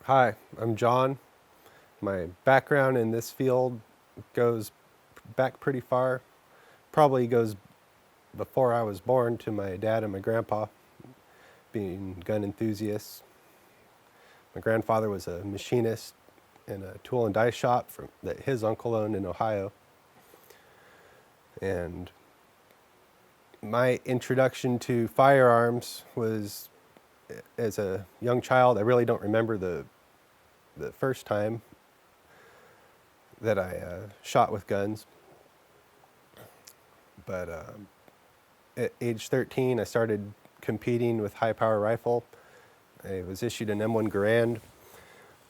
Hi, I'm John. My background in this field goes back pretty far. Probably goes before I was born to my dad and my grandpa being gun enthusiasts. My grandfather was a machinist in a tool and die shop that his uncle owned in Ohio. And my introduction to firearms was as a young child. I really don't remember the first time that I shot with guns. But at age 13, I started competing with high power rifle. I was issued an M1 Garand.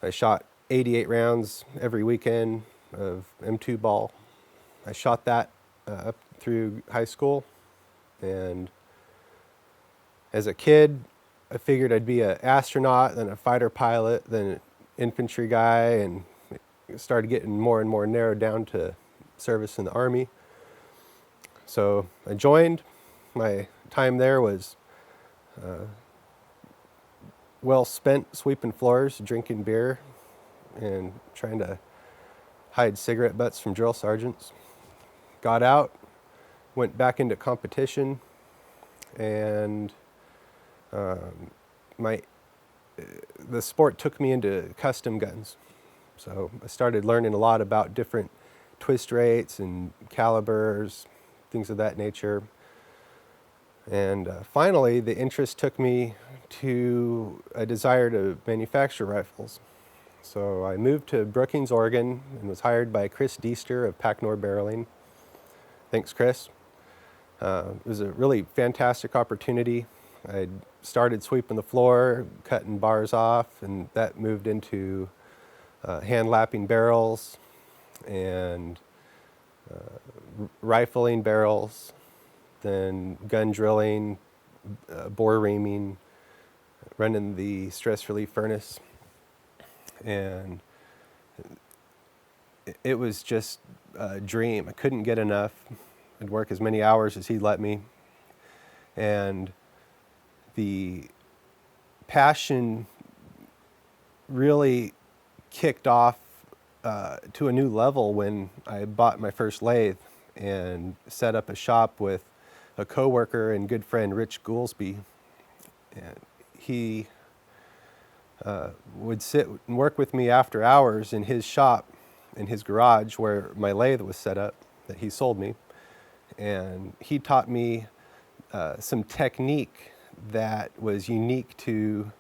I shot 88 rounds every weekend of M2 ball. I shot that up through high school. And as a kid, I figured I'd be an astronaut, then a fighter pilot, then an infantry guy, and it started getting more and more narrowed down to service in the Army. So I joined. My time there was well spent sweeping floors, drinking beer, and trying to hide cigarette butts from drill sergeants. Got out, went back into competition, and the sport took me into custom guns. So I started learning a lot about different twist rates and calibers, things of that nature. And finally, the interest took me to a desire to manufacture rifles. So I moved to Brookings, Oregon, and was hired by Chris Deester of Packnor Barreling. Thanks, Chris. It was a really fantastic opportunity. I started sweeping the floor, cutting bars off, and that moved into hand lapping barrels and rifling barrels, then gun drilling, bore reaming, running the stress relief furnace. And it was just a dream. I couldn't get enough. I'd work as many hours as he'd let me. And the passion really kicked off to a new level when I bought my first lathe and set up a shop with a coworker and good friend, Rich Goolsby. And he would sit and work with me after hours in his shop, in his garage where my lathe was set up that he sold me. And he taught me some technique that was unique to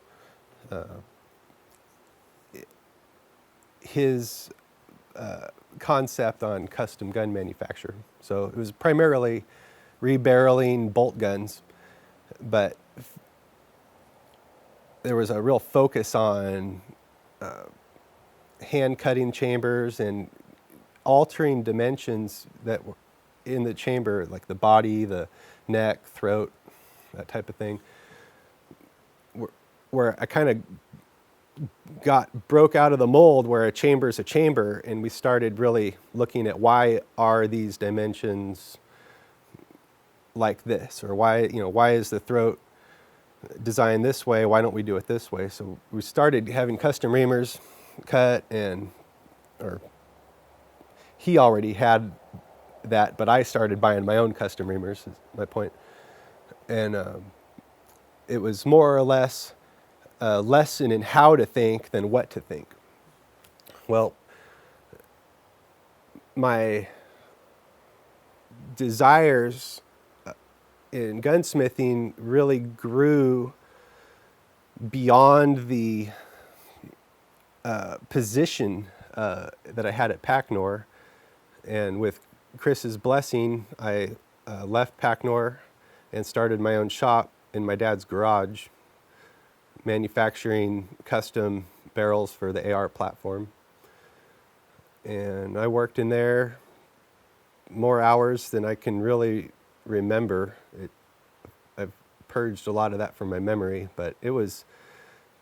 his concept on custom gun manufacture. So it was primarily rebarreling bolt guns, but there was a real focus on hand cutting chambers and altering dimensions that were in the chamber, like the body, the neck, throat, that type of thing, where I kind of broke out of the mold where a chamber is a chamber, and we started really looking at why are these dimensions like this, or why is the throat designed this way, why don't we do it this way? So we started having custom reamers cut, or he already had that, but I started buying my own custom reamers, is my point. And it was more or less a lesson in how to think than what to think. Well, my desires in gunsmithing really grew beyond the position that I had at Packnor. And with Chris's blessing, I left Packnor and started my own shop in my dad's garage, manufacturing custom barrels for the AR platform. And I worked in there more hours than I can really remember. I've purged a lot of that from my memory, but it was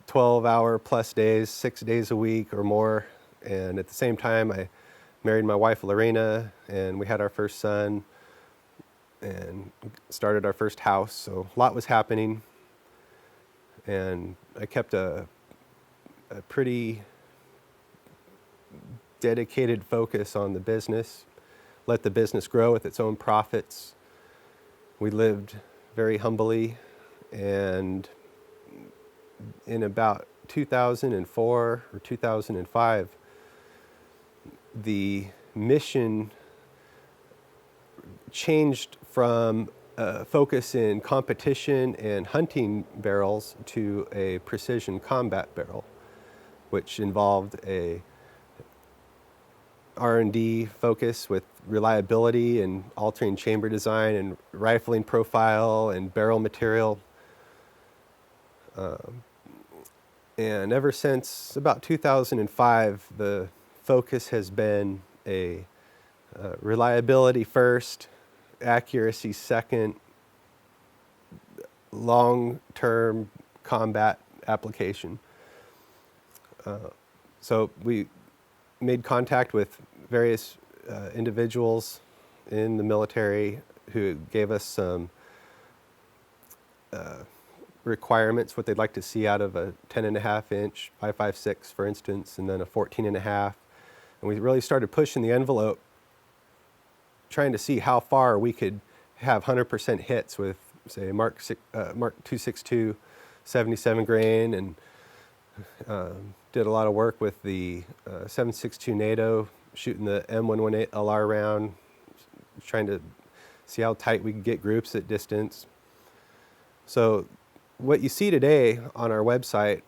12-hour plus days, 6 days a week or more. And at the same time, I married my wife, Lorena, and we had our first son and started our first house. So a lot was happening. And I kept a a pretty dedicated focus on the business, let the business grow with its own profits. We lived very humbly, and in about 2004 or 2005, the mission changed from a focus in competition and hunting barrels to a precision combat barrel, which involved a R&D focus with reliability and altering chamber design and rifling profile and barrel material. And ever since about 2005, the focus has been a reliability first, accuracy second, long-term combat application. So we made contact with various individuals in the military who gave us some requirements, what they'd like to see out of a 10.5 inch 5.56, for instance, and then a 14.5. And we really started pushing the envelope, trying to see how far we could have 100% hits with, say, Mark 262 77 grain, and did a lot of work with the 7.62 NATO, shooting the M118 LR round, trying to see how tight we could get groups at distance. So what you see today on our website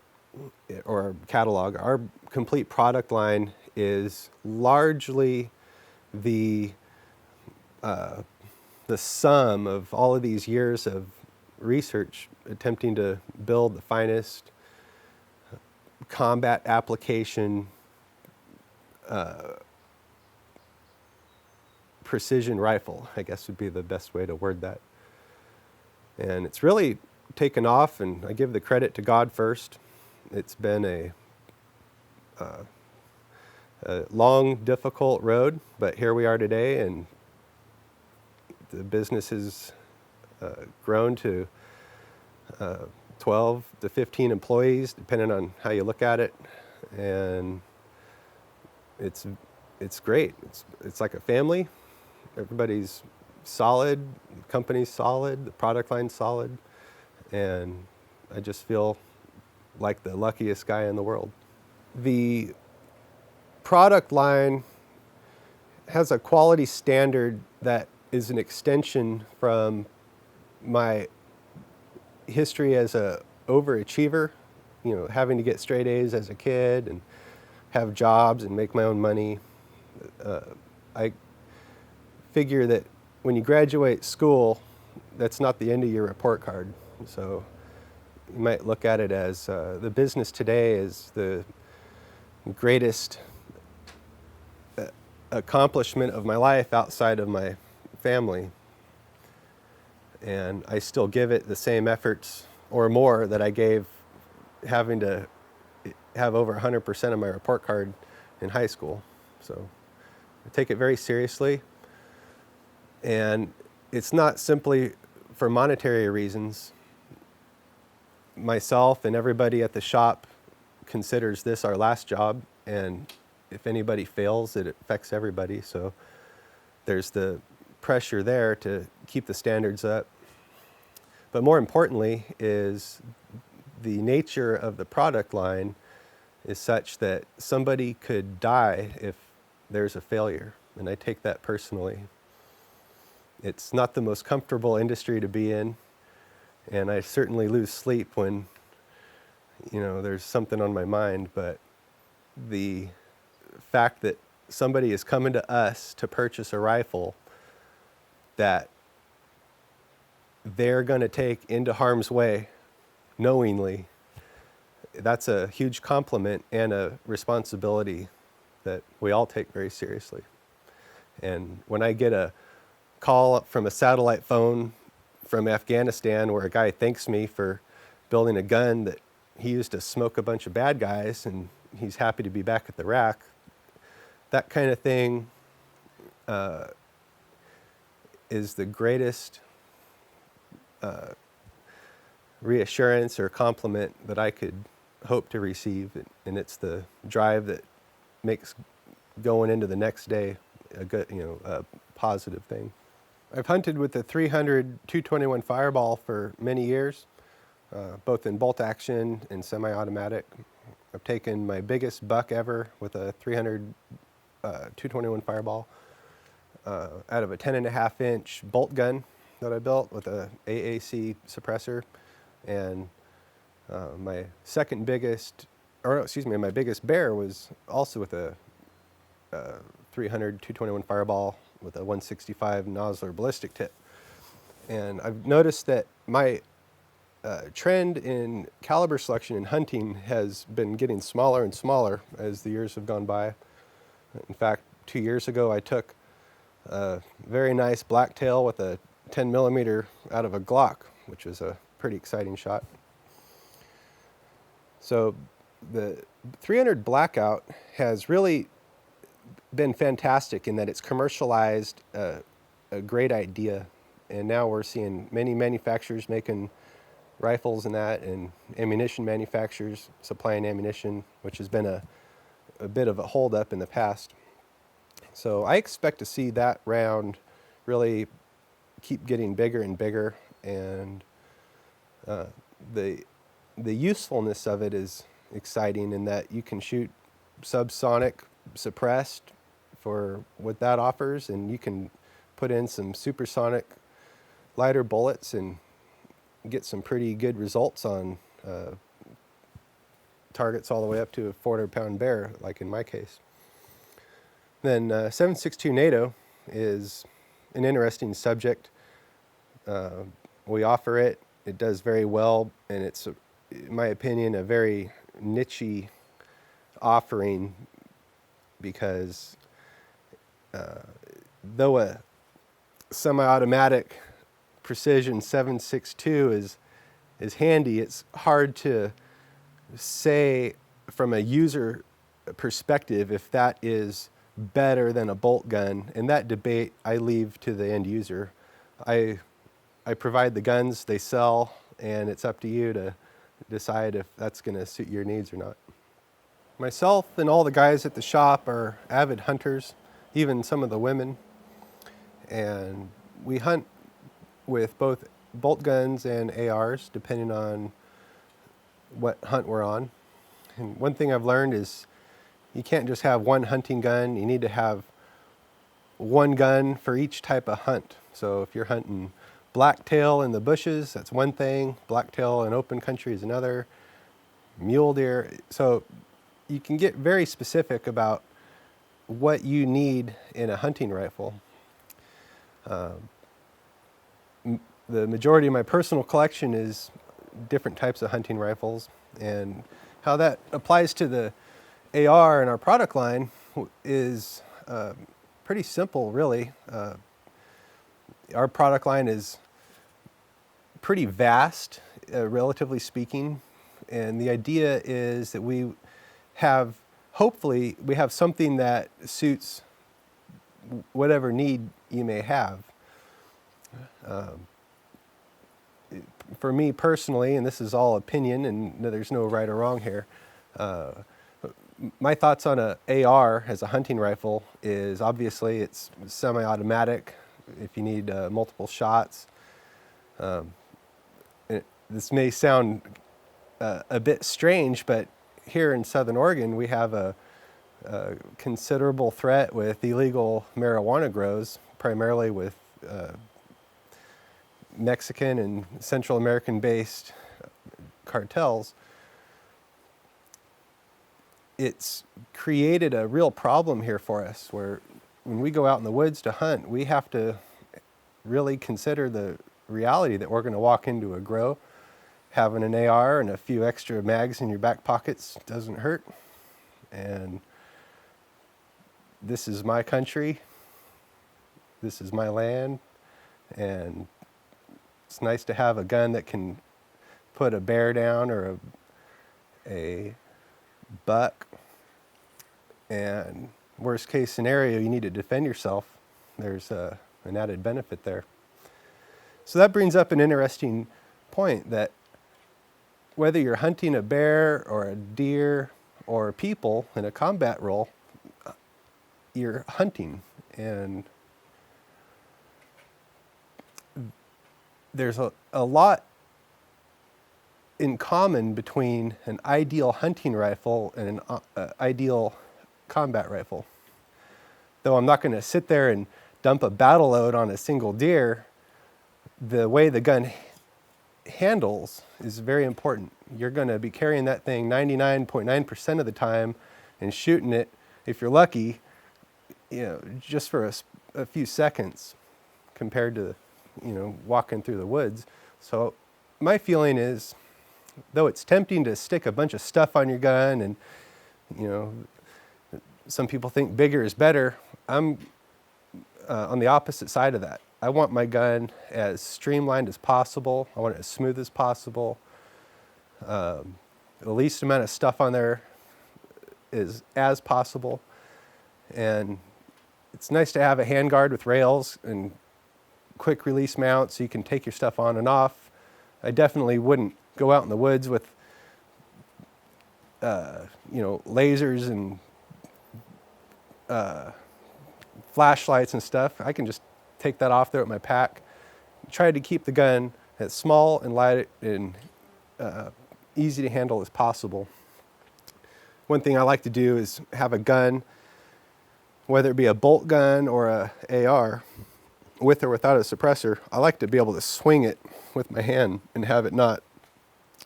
or our catalog, our complete product line is largely the sum of all of these years of research attempting to build the finest combat application precision rifle, I guess would be the best way to word that. And it's really taken off, and I give the credit to God first. It's been a long, difficult road, but here we are today, and the business has grown to 12 to 15 employees, depending on how you look at it, and it's great. It's like a family. Everybody's solid, the company's solid, the product line's solid, and I just feel like the luckiest guy in the world. The product line has a quality standard that is an extension from my history as a overachiever, having to get straight A's as a kid and have jobs and make my own money. I figure that when you graduate school, that's not the end of your report card. So you might look at it as the business today is the greatest accomplishment of my life outside of my family. And I still give it the same efforts or more that I gave having to have over 100% of my report card in high school. So I take it very seriously. And it's not simply for monetary reasons. Myself and everybody at the shop considers this our last job, and if anybody fails, it affects everybody. So there's the pressure there to keep the standards up. But more importantly is the nature of the product line is such that somebody could die if there's a failure, and I take that personally. It's not the most comfortable industry to be in, and I certainly lose sleep when, there's something on my mind, but the fact that somebody is coming to us to purchase a rifle that they're going to take into harm's way knowingly, that's a huge compliment and a responsibility that we all take very seriously. And when I get a call from a satellite phone from Afghanistan where a guy thanks me for building a gun that he used to smoke a bunch of bad guys and he's happy to be back at the rack, that kind of thing is the greatest reassurance or compliment that I could hope to receive, and it's the drive that makes going into the next day a good, a positive thing. I've hunted with the 300 221 Fireball for many years, both in bolt action and semi-automatic. I've taken my biggest buck ever with a 300 221 Fireball out of a 10.5-inch bolt gun that I built with a AAC suppressor, and my biggest bear was also with a 300 221 Fireball with a 165 Nosler ballistic tip. And I've noticed that my trend in caliber selection in hunting has been getting smaller and smaller as the years have gone by. In fact, 2 years ago I took a very nice blacktail with a 10 millimeter out of a Glock, which was a pretty exciting shot. So the 300 Blackout has really been fantastic in that it's commercialized a great idea, and now we're seeing many manufacturers making rifles and that, and ammunition manufacturers supplying ammunition, which has been a bit of a holdup in the past. So I expect to see that round really keep getting bigger and bigger, and the usefulness of it is exciting in that you can shoot subsonic suppressed for what that offers, and you can put in some supersonic lighter bullets and get some pretty good results on targets all the way up to a 400-pound bear, like in my case. Then 7.62 NATO is an interesting subject. We offer it. It does very well, and it's, in my opinion, a very niche-y offering, because though a semi-automatic precision 7.62 is handy, it's hard to say from a user perspective if that is better than a bolt gun, and that debate I leave to the end user. I provide the guns, they sell, and it's up to you to decide if that's going to suit your needs or not. Myself and all the guys at the shop are avid hunters, even some of the women, and we hunt with both bolt guns and ARs depending on what hunt we're on. And one thing I've learned is you can't just have one hunting gun. You need to have one gun for each type of hunt. So if you're hunting blacktail in the bushes, that's one thing. Blacktail in open country is another. Mule deer. So you can get very specific about what you need in a hunting rifle. The majority of my personal collection is different types of hunting rifles, and how that applies to the AR in our product line is pretty simple, really. Our product line is pretty vast, relatively speaking, and the idea is that hopefully we have something that suits whatever need you may have. For me personally, and this is all opinion and there's no right or wrong here, my thoughts on a AR as a hunting rifle is obviously it's semi-automatic if you need multiple shots. This may sound a bit strange, but here in Southern Oregon we have a considerable threat with illegal marijuana grows, primarily with Mexican and Central American based cartels. It's created a real problem here for us, where when we go out in the woods to hunt, we have to really consider the reality that we're going to walk into a grow. Having an AR and a few extra mags in your back pockets doesn't hurt. And this is my country, this is my land, and it's nice to have a gun that can put a bear down or a buck. And worst case scenario, you need to defend yourself. There's an added benefit there. So that brings up an interesting point, that whether you're hunting a bear or a deer or people in a combat role, you're hunting. And there's a lot in common between an ideal hunting rifle and an ideal combat rifle. Though I'm not going to sit there and dump a battle load on a single deer, the way the gun handles is very important. You're going to be carrying that thing 99.9% of the time and shooting it, if you're lucky, just for a few seconds compared to, walking through the woods. So my feeling is, though it's tempting to stick a bunch of stuff on your gun and, some people think bigger is better, I'm on the opposite side of that. I want my gun as streamlined as possible. I want it as smooth as possible. The least amount of stuff on there is as possible. And it's nice to have a handguard with rails and quick release mount so you can take your stuff on and off. I definitely wouldn't go out in the woods with lasers and flashlights and stuff. I can just take that off there with my pack. Try to keep the gun as small and light and easy to handle as possible. One thing I like to do is have a gun, whether it be a bolt gun or a AR, with or without a suppressor. I like to be able to swing it with my hand and have it not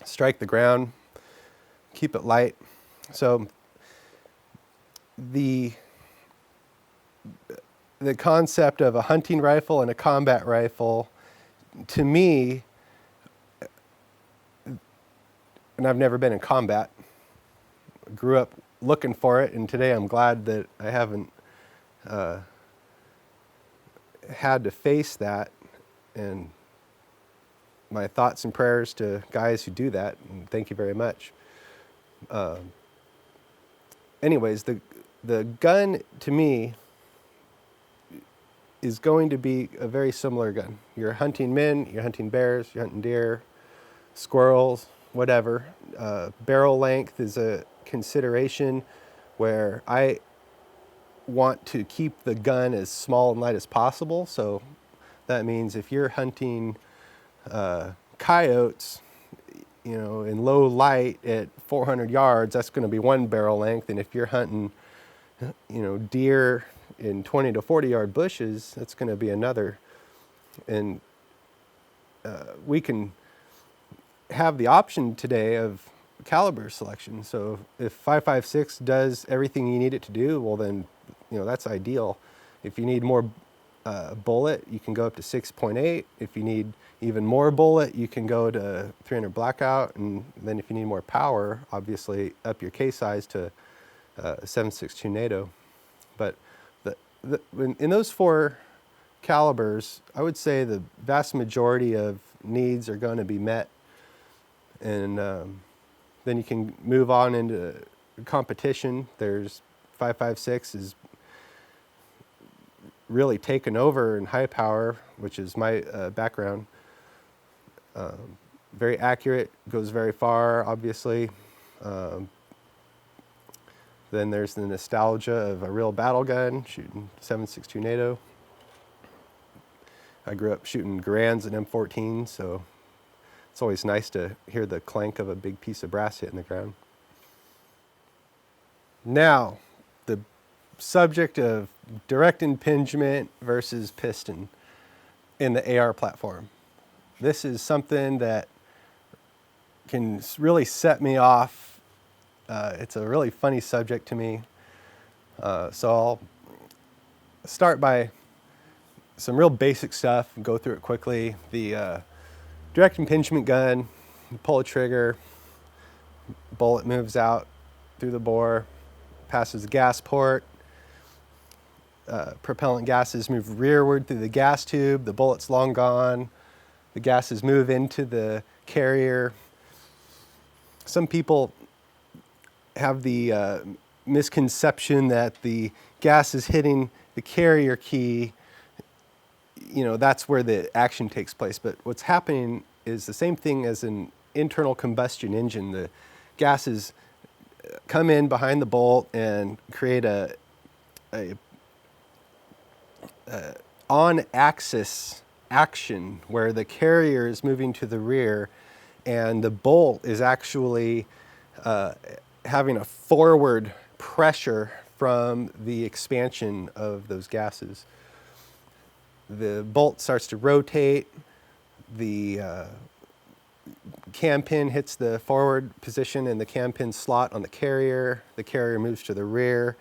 strike the ground, keep it light. So the concept of a hunting rifle and a combat rifle, to me, and I've never been in combat, grew up looking for it, and today I'm glad that I haven't had to face that. And my thoughts and prayers to guys who do that, and thank you very much. Anyways, the gun to me is going to be a very similar gun. You're hunting men, you're hunting bears, you're hunting deer, squirrels, whatever. Barrel length is a consideration where I want to keep the gun as small and light as possible. So that means if you're hunting coyotes, in low light at 400 yards, that's going to be one barrel length. And if you're hunting, deer in 20 to 40 yard bushes, that's going to be another. And we can have the option today of caliber selection. So if 5.56 does everything you need it to do, well then, that's ideal. If you need more bullet, you can go up to 6.8. If you need even more bullet, you can go to 300 blackout. And then if you need more power, obviously up your case size to 7.62 NATO. But in those four calibers, I would say the vast majority of needs are going to be met. And then you can move on into competition. There's 5.56 is really taken over in high power, which is my background. Very accurate, goes very far, obviously. Then there's the nostalgia of a real battle gun, shooting 7.62 NATO. I grew up shooting Garands and M14, so it's always nice to hear the clank of a big piece of brass hitting the ground. Now, the subject of direct impingement versus piston in the AR platform. This is something that can really set me off. It's a really funny subject to me. So I'll start by some real basic stuff and go through it quickly. The direct impingement gun, you pull a trigger, bullet moves out through the bore, passes the gas port, propellant gases move rearward through the gas tube, the bullet's long gone, the gases move into the carrier. Some people have the misconception that the gas is hitting the carrier key, that's where the action takes place. But what's happening is the same thing as in internal combustion engine. The gases come in behind the bolt and create a on-axis action where the carrier is moving to the rear and the bolt is actually having a forward pressure from the expansion of those gases. The bolt starts to rotate, the cam pin hits the forward position in the cam pin slot on the carrier moves to the rear,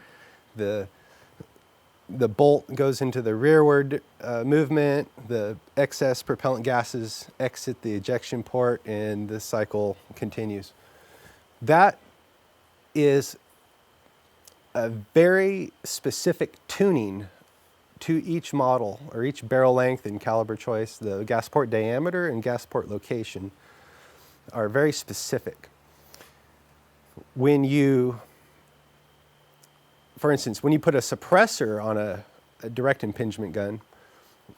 the bolt goes into the rearward movement, the excess propellant gases exit the ejection port, and the cycle continues. That is a very specific tuning to each model or each barrel length and caliber choice. The gas port diameter and gas port location are very specific. When you, for instance, when you put a suppressor on a direct impingement gun,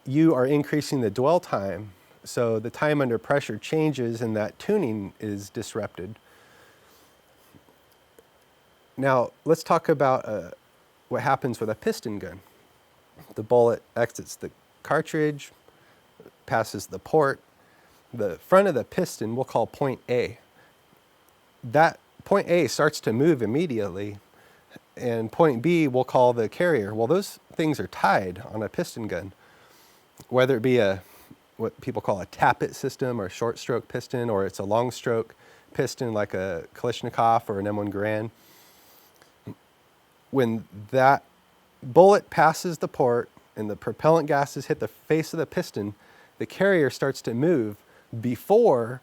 you are increasing the dwell time, so the time under pressure changes and that tuning is disrupted. Now, let's talk about what happens with a piston gun. The bullet exits the cartridge, passes the port. The front of the piston we'll call point A. That point A starts to move immediately, and point B we'll call the carrier. Well, those things are tied on a piston gun, whether it be what people call a tappet system or short stroke piston, or it's a long stroke piston like a Kalashnikov or an M1 Garand. When that bullet passes the port and the propellant gases hit the face of the piston, the carrier starts to move before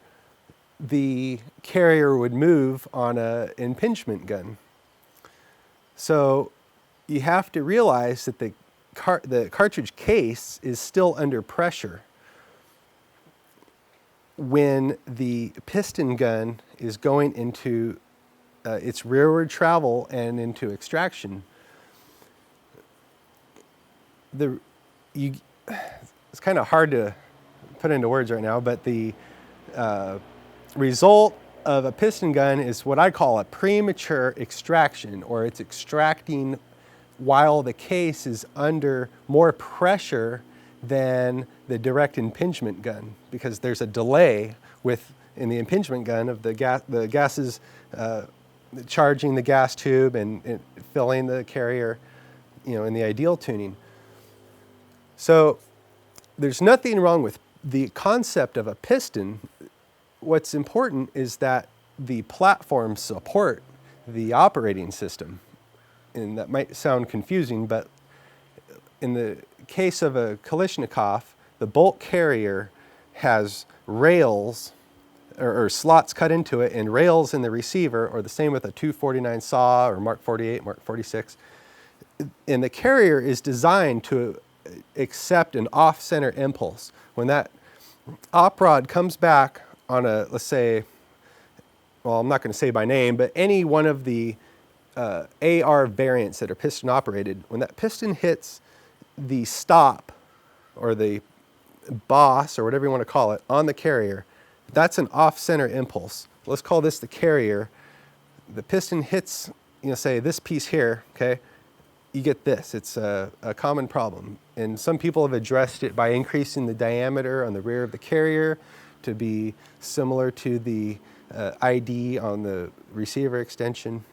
the carrier would move on an impingement gun. So you have to realize that the cartridge case is still under pressure when the piston gun is going into its rearward travel and into extraction. It's kind of hard to put into words right now, but the result of a piston gun is what I call a premature extraction, or it's extracting while the case is under more pressure than the direct impingement gun, because there's a delay in the impingement gun of the gases charging the gas tube and filling the carrier, in the ideal tuning. So there's nothing wrong with the concept of a piston. What's important is that the platforms support the operating system. And that might sound confusing, but in the case of a Kalashnikov, the bolt carrier has rails or slots cut into it and rails in the receiver, or the same with a 249 SAW or Mark 48, Mark 46. And the carrier is designed to accept an off-center impulse. When that op rod comes back on let's say, well, I'm not going to say by name, but any one of the AR variants that are piston operated, when that piston hits the stop or the boss or whatever you want to call it on the carrier, that's an off-center impulse. Let's call this the carrier. The piston hits, say this piece here, okay? You get this. It's a common problem. And some people have addressed it by increasing the diameter on the rear of the carrier to be similar to the ID on the receiver extension.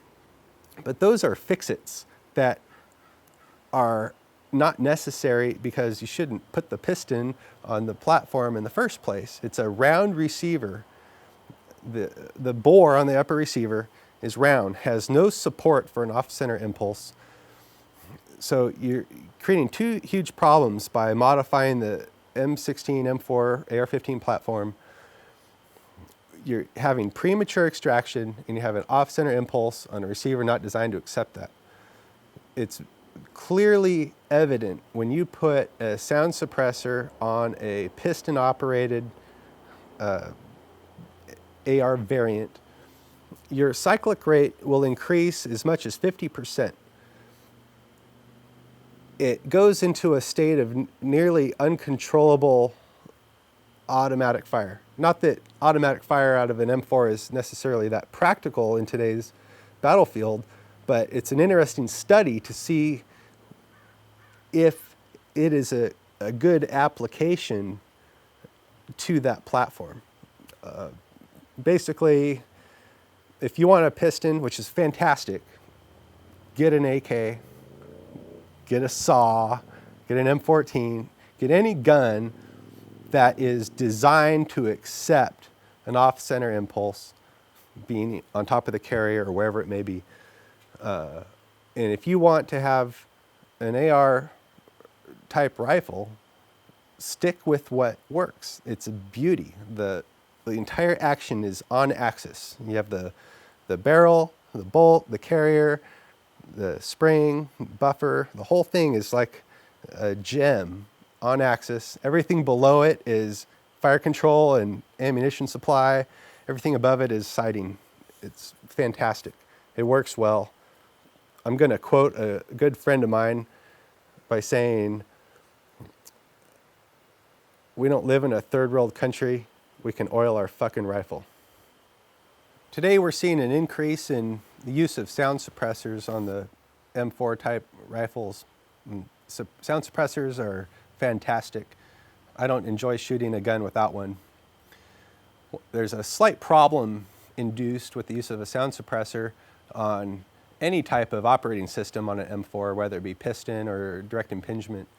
But those are fix-its that are not necessary, because you shouldn't put the piston on the platform in the first place. It's a round receiver. The bore on the upper receiver is round, has no support for an off-center impulse. So you're creating two huge problems by modifying the M16, M4, AR-15 platform. You're having premature extraction, and you have an off-center impulse on a receiver not designed to accept that. It's clearly evident when you put a sound suppressor on a piston-operated AR variant, your cyclic rate will increase as much as 50%. It goes into a state of nearly uncontrollable automatic fire. Not that automatic fire out of an M4 is necessarily that practical in today's battlefield, but it's an interesting study to see if it is a good application to that platform. Basically, if you want a piston, which is fantastic, get an AK, get a saw, get an M14, get any gun that is designed to accept an off-center impulse being on top of the carrier or wherever it may be. And if you want to have an AR type rifle, stick with what works. It's a beauty. The entire action is on axis. You have the barrel, the bolt, the carrier, the spring, buffer. The whole thing is like a gem on axis. Everything below it is fire control and ammunition supply. Everything above it is sighting. It's fantastic. It works well. I'm going to quote a good friend of mine by saying, "We don't live in a third world country. We can oil our fucking rifle." Today we're seeing an increase in the use of sound suppressors on the M4 type rifles. Sound suppressors are fantastic. I don't enjoy shooting a gun without one. There's a slight problem induced with the use of a sound suppressor on any type of operating system on an M4, whether it be piston or direct impingement.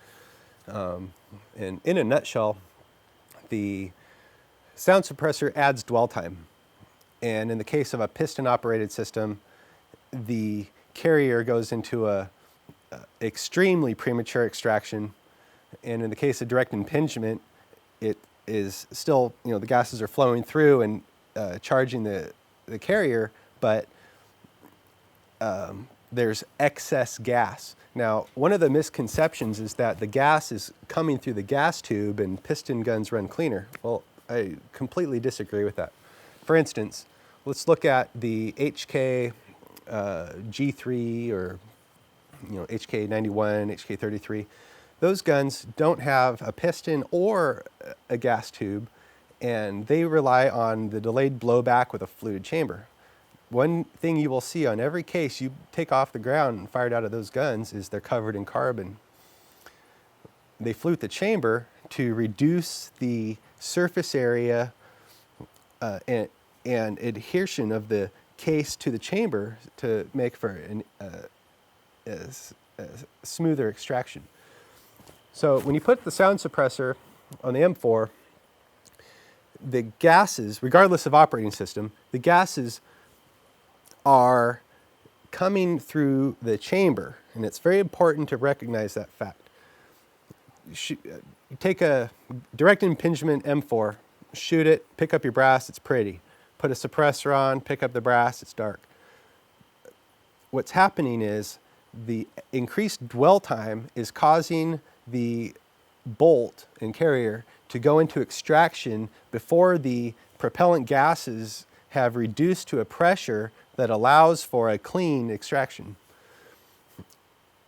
And in a nutshell, the sound suppressor adds dwell time. And in the case of a piston operated system, the carrier goes into a extremely premature extraction. And in the case of direct impingement, it is still, the gases are flowing through and charging the carrier, but there's excess gas. Now, one of the misconceptions is that the gas is coming through the gas tube and piston guns run cleaner. Well, I completely disagree with that. For instance, let's look at the HK G3 or HK 91, HK 33. Those guns don't have a piston or a gas tube, and they rely on the delayed blowback with a fluted chamber. One thing you will see on every case you take off the ground and fired out of those guns is they're covered in carbon. They flute the chamber to reduce the surface area and adhesion of the case to the chamber to make for a smoother extraction. So when you put the sound suppressor on the M4, the gases, regardless of operating system, the gases are coming through the chamber, and it's very important to recognize that fact. You take a direct impingement M4, shoot it, pick up your brass, it's pretty. Put a suppressor on, pick up the brass, it's dark. What's happening is the increased dwell time is causing the bolt and carrier to go into extraction before the propellant gases have reduced to a pressure that allows for a clean extraction.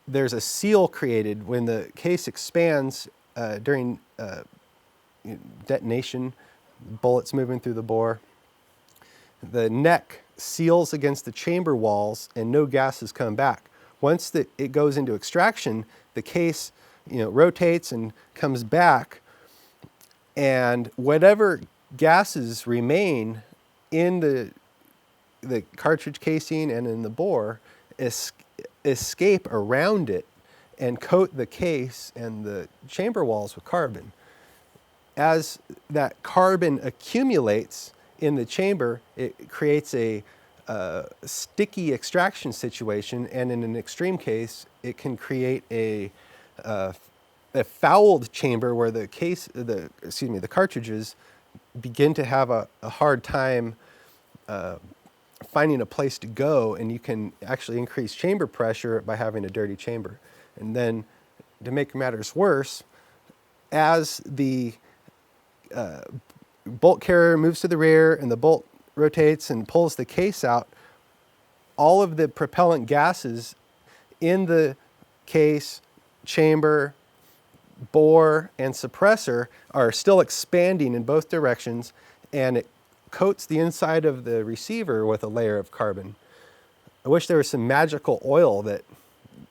There's a seal created when the case expands during detonation, bullets moving through the bore. The neck seals against the chamber walls and no gases come back. Once it goes into extraction, the case rotates and comes back, and whatever gases remain in the cartridge casing and in the bore escape around it and coat the case and the chamber walls with carbon. As that carbon accumulates in the chamber, it creates a sticky extraction situation, and in an extreme case, it can create a fouled chamber where the cartridges begin to have a hard time finding a place to go, and you can actually increase chamber pressure by having a dirty chamber. And then, to make matters worse, as the bolt carrier moves to the rear and the bolt rotates and pulls the case out, all of the propellant gases in the case, chamber, bore and suppressor are still expanding in both directions, and it coats the inside of the receiver with a layer of carbon. I wish there was some magical oil that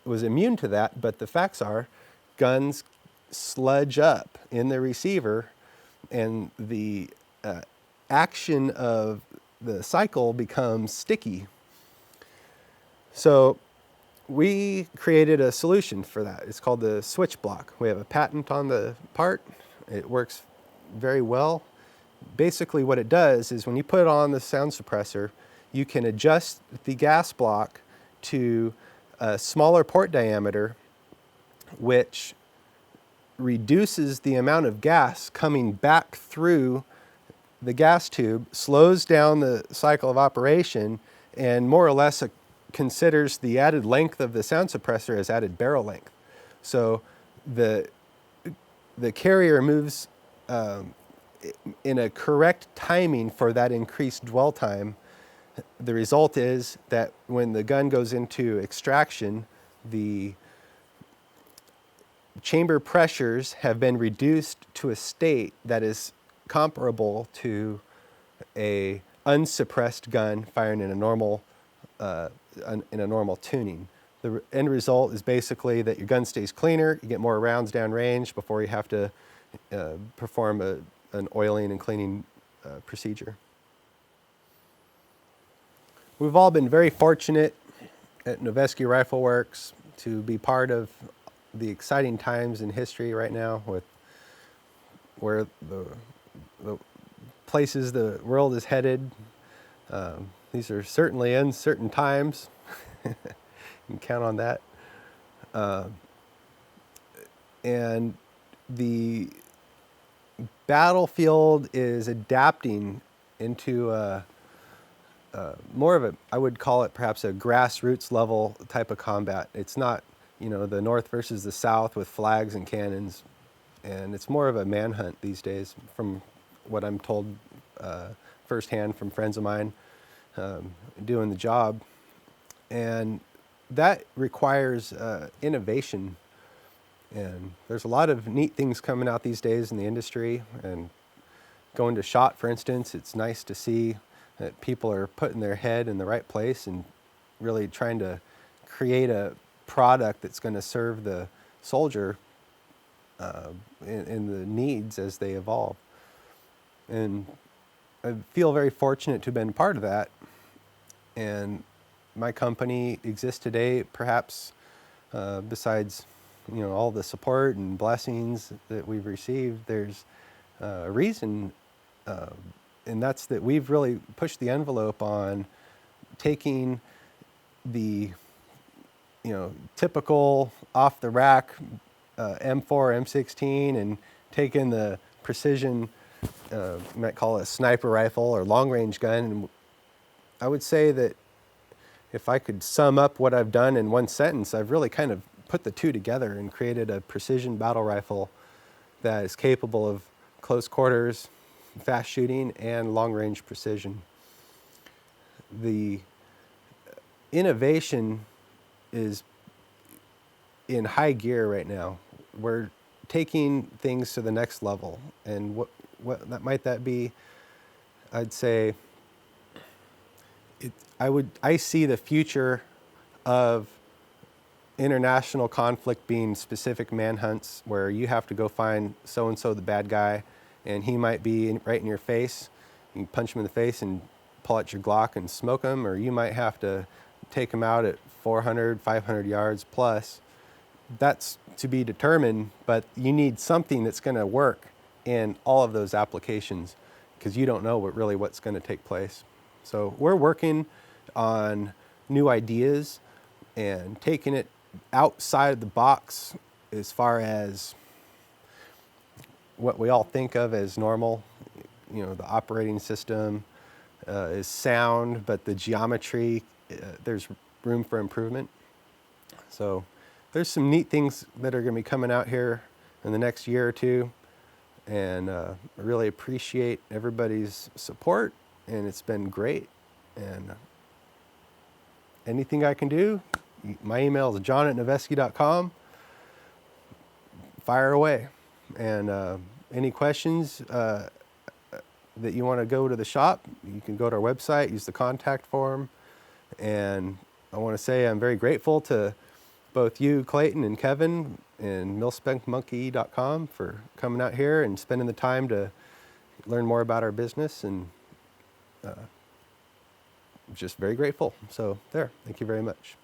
was immune to that, but the facts are guns sludge up in the receiver, and the action of the cycle becomes sticky. So we created a solution for that. It's called the switch block. We have a patent on the part. It works very well. Basically what it does is when you put on the sound suppressor, you can adjust the gas block to a smaller port diameter, which reduces the amount of gas coming back through the gas tube, slows down the cycle of operation, and more or less considers the added length of the sound suppressor as added barrel length. So the carrier moves in a correct timing for that increased dwell time. The result is that when the gun goes into extraction, the chamber pressures have been reduced to a state that is comparable to a unsuppressed gun firing in a normal tuning. The end result is basically that your gun stays cleaner, you get more rounds down range before you have to perform an oiling and cleaning procedure. We've all been very fortunate at Noveske Rifleworks to be part of the exciting times in history right now, with where the places the world is headed. These are certainly uncertain times. You can count on that. And the battlefield is adapting into more of a, I would call it perhaps a grassroots level type of combat. It's not, the North versus the South with flags and cannons, and it's more of a manhunt these days, from what I'm told firsthand from friends of mine doing the job. And that requires innovation. And there's a lot of neat things coming out these days in the industry. And going to SHOT, for instance, it's nice to see that people are putting their head in the right place and really trying to create a product that's going to serve the soldier in the needs as they evolve. And I feel very fortunate to have been part of that. And my company exists today, perhaps besides all the support and blessings that we've received, there's a reason, and that's that we've really pushed the envelope on taking the typical off-the-rack M4, M16 and taking the precision, you might call it a sniper rifle or long-range gun. And I would say that if I could sum up what I've done in one sentence, I've really kind of put the two together and created a precision battle rifle that is capable of close quarters, fast shooting, and long-range precision. The innovation is in high gear right now. We're taking things to the next level, and what that might be? I'd say I see the future of international conflict being specific manhunts where you have to go find so-and-so the bad guy, and he might be right in your face. You can punch him in the face and pull out your Glock and smoke him, or you might have to take him out at 400, 500 yards plus. That's to be determined, but you need something that's going to work in all of those applications, because you don't know what's going to take place. So we're working on new ideas and taking it outside of the box as far as what we all think of as normal. The operating system is sound, but the geometry, there's room for improvement. So there's some neat things that are going to be coming out here in the next year or two, and I really appreciate everybody's support, and it's been great. And anything I can do, my email is john@noveske.com. fire away. And any questions that you want to go to the shop, you can go to our website, use the contact form. And I want to say I'm very grateful to both you, Clayton, and Kevin, and MIL-SPECmonkey.com for coming out here and spending the time to learn more about our business, and just very grateful. So there, thank you very much.